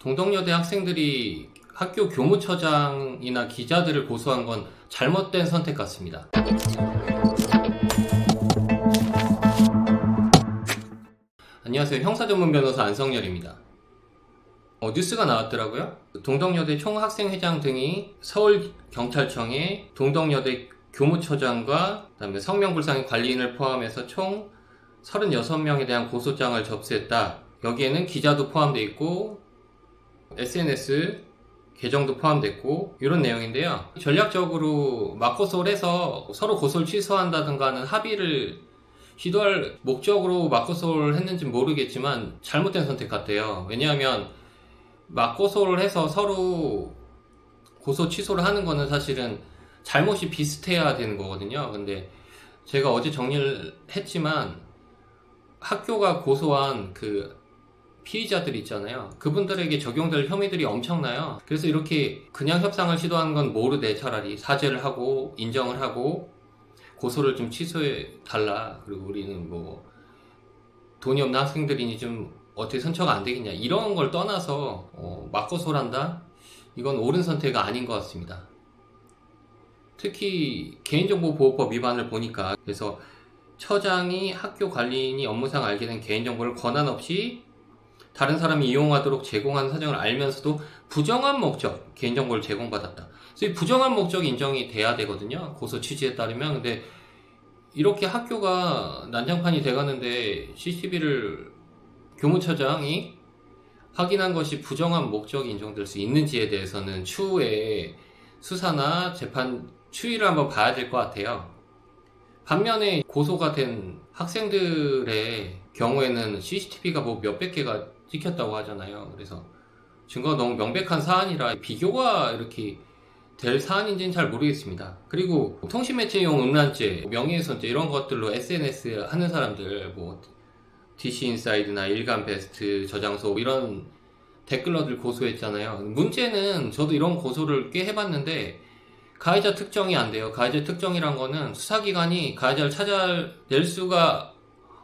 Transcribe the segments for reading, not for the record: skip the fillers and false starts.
동덕여대 학생들이 학교 교무처장이나 기자들을 고소한 건 잘못된 선택 같습니다. 안녕하세요. 형사전문 변호사 안성열입니다. 뉴스가 나왔더라고요. 동덕여대 총학생회장 등이 서울경찰청에 동덕여대 교무처장과 그다음에 성명불상의 관리인을 포함해서 총 36명에 대한 고소장을 접수했다. 여기에는 기자도 포함되어 있고 SNS 계정도 포함됐고 이런 내용인데요. 전략적으로 맞고소를 해서 서로 고소를 취소한다든가 하는 합의를 시도할 목적으로 맞고소를 했는지 모르겠지만 잘못된 선택 같아요. 왜냐하면 맞고소를 해서 서로 고소 취소를 하는 거는 사실은 잘못이 비슷해야 되는 거거든요. 근데 제가 어제 정리를 했지만 학교가 고소한 그 피의자들 있잖아요. 그분들에게 적용될 혐의들이 엄청나요. 그래서 이렇게 그냥 협상을 시도하는 건 모르되 차라리 사죄를 하고 인정을 하고 고소를 좀 취소해 달라. 그리고 우리는 뭐 돈이 없는 학생들이니 좀 어떻게 선처가 안 되겠냐 이런 걸 떠나서 맞고소를 한다? 이건 옳은 선택이 아닌 것 같습니다. 특히 개인정보보호법 위반을 보니까 그래서 처장이 학교 관리인이 업무상 알게 된 개인정보를 권한 없이 다른 사람이 이용하도록 제공하는 사정을 알면서도 부정한 목적 개인정보를 제공받았다. 그래서 이 부정한 목적이 인정이 돼야 되거든요. 고소 취지에 따르면. 근데 이렇게 학교가 난장판이 돼가는데 CCTV를 교무처장이 확인한 것이 부정한 목적이 인정될 수 있는지에 대해서는 추후에 수사나 재판 추이를 한번 봐야 될 것 같아요. 반면에 고소가 된 학생들의 경우에는 CCTV가 뭐 몇백 개가 찍혔다고 하잖아요. 그래서 증거가 너무 명백한 사안이라 비교가 이렇게 될 사안인지는 잘 모르겠습니다. 그리고 통신매체용 음란죄, 명예훼손죄 이런 것들로 SNS 하는 사람들 뭐 DC인사이드나 일간베스트 저장소 이런 댓글러들 고소했잖아요. 문제는 저도 이런 고소를 꽤 해봤는데 가해자 특정이 안 돼요. 가해자 특정이란 거는 수사기관이 가해자를 찾아낼 수가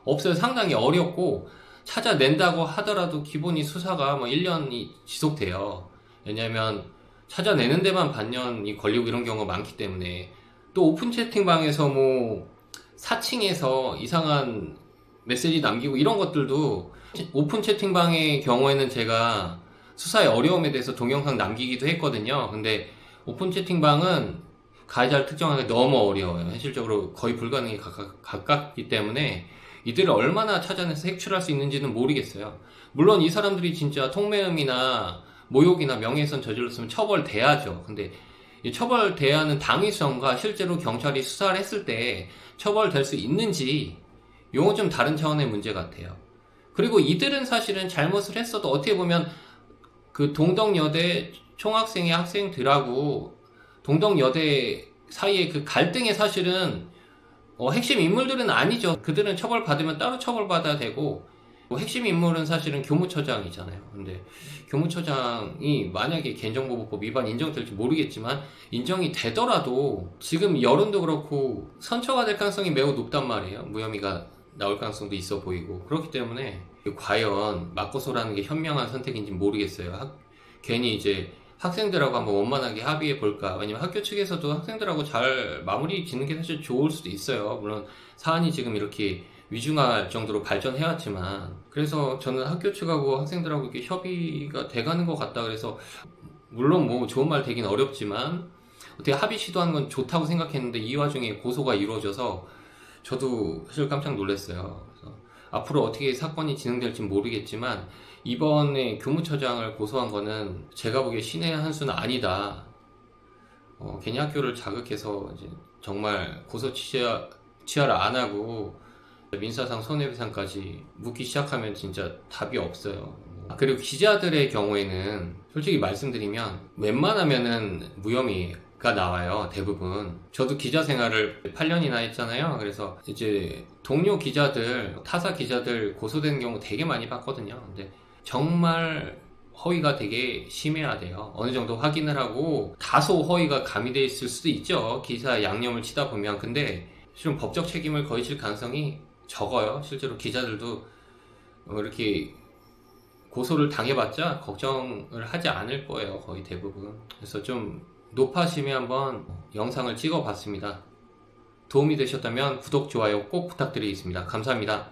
없어요. 상당히 어렵고 찾아낸다고 하더라도 기본이 수사가 뭐 1년이 지속돼요. 왜냐면 찾아내는 데만 반년이 걸리고 이런 경우가 많기 때문에 또 오픈 채팅방에서 뭐 사칭해서 이상한 메시지 남기고 이런 것들도 오픈 채팅방의 경우에는 제가 수사의 어려움에 대해서 동영상 남기기도 했거든요. 근데 오픈 채팅방은 가해자를 특정하기 너무 어려워요. 현실적으로 거의 불가능에 가깝기 때문에 이들을 얼마나 찾아내서 색출할 수 있는지는 모르겠어요. 물론 이 사람들이 진짜 통매음이나 모욕이나 명예훼손 저질렀으면 처벌돼야죠. 근데 이 처벌돼야 하는 당위성과 실제로 경찰이 수사를 했을 때 처벌될 수 있는지 이건 좀 다른 차원의 문제 같아요. 그리고 이들은 사실은 잘못을 했어도 어떻게 보면 그 동덕여대 총학생의 학생들하고 동덕여대 사이의 그 갈등의 사실은 핵심 인물들은 아니죠. 그들은 처벌받으면 따로 처벌받아야 되고 핵심 인물은 사실은 교무처장이잖아요. 근데 교무처장이 만약에 개인정보보호법 위반 인정될지 모르겠지만 인정이 되더라도 지금 여론도 그렇고 선처가 될 가능성이 매우 높단 말이에요. 무혐의가 나올 가능성도 있어 보이고 그렇기 때문에 과연 맞고소라는 게 현명한 선택인지 모르겠어요. 괜히 이제 학생들하고 한번 원만하게 합의해 볼까. 왜냐면 학교 측에서도 학생들하고 잘 마무리 짓는 게 사실 좋을 수도 있어요. 물론 사안이 지금 이렇게 위중할 정도로 발전해왔지만 그래서 저는 학교 측하고 학생들하고 이렇게 협의가 돼가는 것 같다. 그래서 물론 뭐 좋은 말 되긴 어렵지만 어떻게 합의 시도하는 건 좋다고 생각했는데 이 와중에 고소가 이루어져서 저도 사실 깜짝 놀랐어요. 그래서 앞으로 어떻게 사건이 진행될지 모르겠지만 이번에 교무처장을 고소한 거는 제가 보기에 신의 한 수는 아니다. 괜히 학교를 자극해서 이제 정말 고소 취하를 안 하고 민사상 손해배상까지 묻기 시작하면 진짜 답이 없어요. 그리고 기자들의 경우에는 솔직히 말씀드리면 웬만하면은 무혐의가 나와요. 대부분. 저도 기자 생활을 8년이나 했잖아요. 그래서 이제 동료 기자들, 타사 기자들 고소되는 경우 되게 많이 봤거든요. 근데 정말 허위가 되게 심해야 돼요. 어느 정도 확인을 하고 다소 허위가 가미되어 있을 수도 있죠. 기사 양념을 치다 보면. 근데 실은 법적 책임을 거의 질 가능성이 적어요. 실제로 기자들도 이렇게 고소를 당해봤자 걱정을 하지 않을 거예요. 거의 대부분. 그래서 좀 높아심에 한번 영상을 찍어 봤습니다. 도움이 되셨다면 구독, 좋아요 꼭 부탁드리겠습니다. 감사합니다.